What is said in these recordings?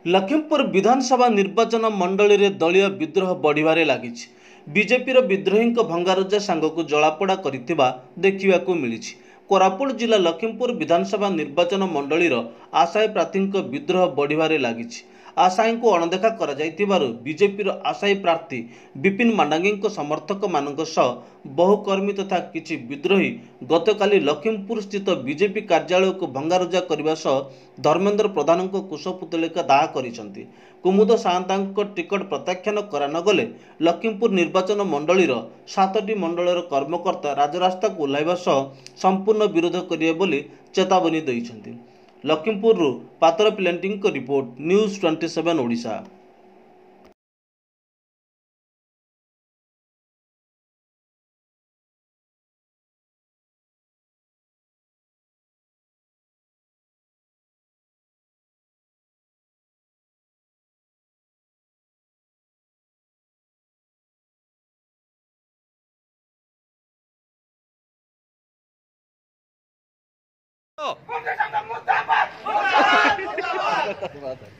लखीमपुर विधानसभा निर्वाचन मंडली रे दलीय विद्रोह बढ़िबारे लागिछि। बीजेपीर विद्रोही भंगारुजा सांगक जलापोड़ा करिथिबा देखिबाकू मिलिछि। कोरापुट जिला लखीमपुर विधानसभा निर्वाचन मंडलीर आशायी प्रार्थी विद्रोह बढ़िबारे लागिछि। आशायी को अणदेखा करा जाइथिबारु बीजेपीर आशायी प्रार्थी विपिन मांडांगी समर्थक मानक सह बहु कर्मी तथा किछि विद्रोही गतकाली लखीमपुर स्थित बीजेपी कार्यालय को भंगारुजा करने सह धर्मेंद्र प्रधान कुशपुतलिका दाह करिसंति। कुमुद साहंता टिकट प्रत्याख्यान करा न गले लखीमपुर निर्वाचन मंडलीर 7टी मंडलर कर्मकर्ता राजरास्ता को ओह्लाइबा सह संपूर्ण विरोध करिवे बोली चेतावनी दैछंति। लखीमपुर पातर प्लेंटिंग को रिपोर्ट न्यूज 27 ओडिशा।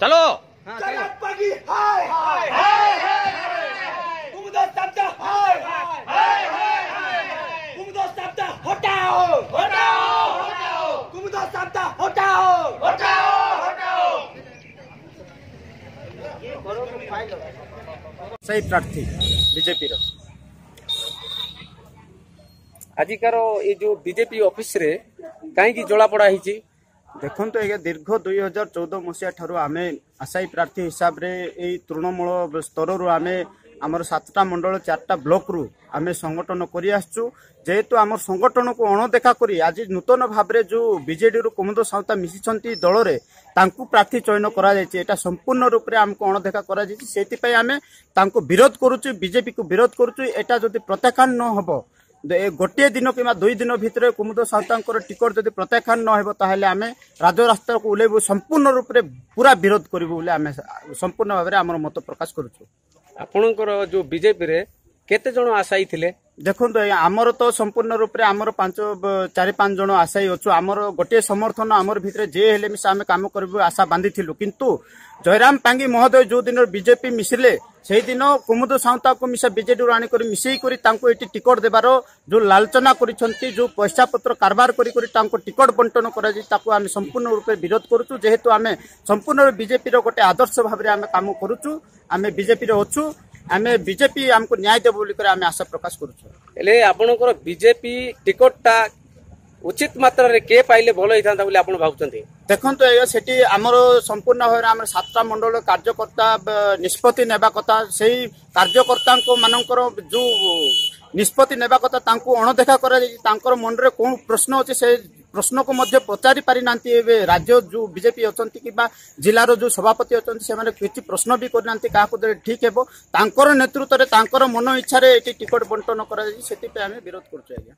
चलो सही प्रार्थी बीजेपी आजिकार ये जो बीजेपी ऑफिस रे कहीं जलापोड़ा होती देखो ये दीर्घ 2014 मसीहा ठारू आम आशायी प्रार्थी हिसाब रे तृणमूल स्तर आम आमर 7टा मंडल 4टा ब्लॉक रु आम संगठन कर जेहेतु आम संगठन को अणदेखा करी आज नूतन भाव में जो बीजेडी रु कुमुद साउता मिशिछंती दल रे तांकु प्रार्थी चयन करा जायछि। एटा संपूर्ण रूप से आमको अणदेखा करा जायछि। सेति पय आमे तांको विरोध करूछु, बीजेपी को विरोध करूछु। एटा जदि प्रत्याख्यान न हबो गोटे दिन कि 2 दिन भितर कुमुद साउता टिकट जदि प्रत्याख्यान न हो ताहले आमे राजरास्ता को ओह्लैबु, संपूर्ण रूप से पूरा विरोध करिबु बोले आमे संपूर्ण भाव में आमर मत प्रकाश करूछु। आपणकर जो बीजेपी रे केते जण आशायी थिले देखो आमर तो संपूर्ण रूप से आमर 4-5 जन आशायी अच्छु। आमर गोटे समर्थन आमर भितर जे हेले मिसा आमे काम करबु आशा बांधी थिलु, किंतु जयराम पांगी महोदय जो दिन बीजेपी मिसिले से दिन कुमुद साउता को मिसा बीजेडी आनी कर मिसई करी तांको एटी टिकट देबार जो लालचना करिसंती, जो पैसा पत्र कारबार करी तांको टिकट बंटन करा जाय ताको आमे संपूर्ण रूप से विरोध करूछु। जेहेतु आमे संपूर्ण बीजेपी रो गोटे आदर्श भाव में आमे काम करूछु, आमे बीजेपी रो अच्छु, आमे बीजेपी हमको न्याय देबो बोली कर आमे आशा प्रकाश करूछु। एले आपणकर बीजेपी टिकटटा उचित मात्रा रे के पाइले भलो हिथांता बोली आपण भाबुचंती देखंतु ए सेठी हमर संपूर्ण भाव हमर 7टा मंडल कार्यकर्ता निष्पत्ति नेबा कथा सेही कार्यकर्ता को मानकर जो निष्पत्ति नेबा कथा तांको अणदेखा करा जाय। तांकर मन रे कोन प्रश्न अछि से प्रश्न को मध्य पचारि पारि नांती एबे राज्य जो बीजेपी अछंती किबा जिल्ला रो जो सभापति अछंती से माने किछि प्रश्न भी कर नांती काको दे ठीक हेबो। तांकर नेतृत्व रे तांकर मन इच्छा रे एटी टिकट बंटन करा जाय। सेति पे हमें विरोध करछु आज्ञा।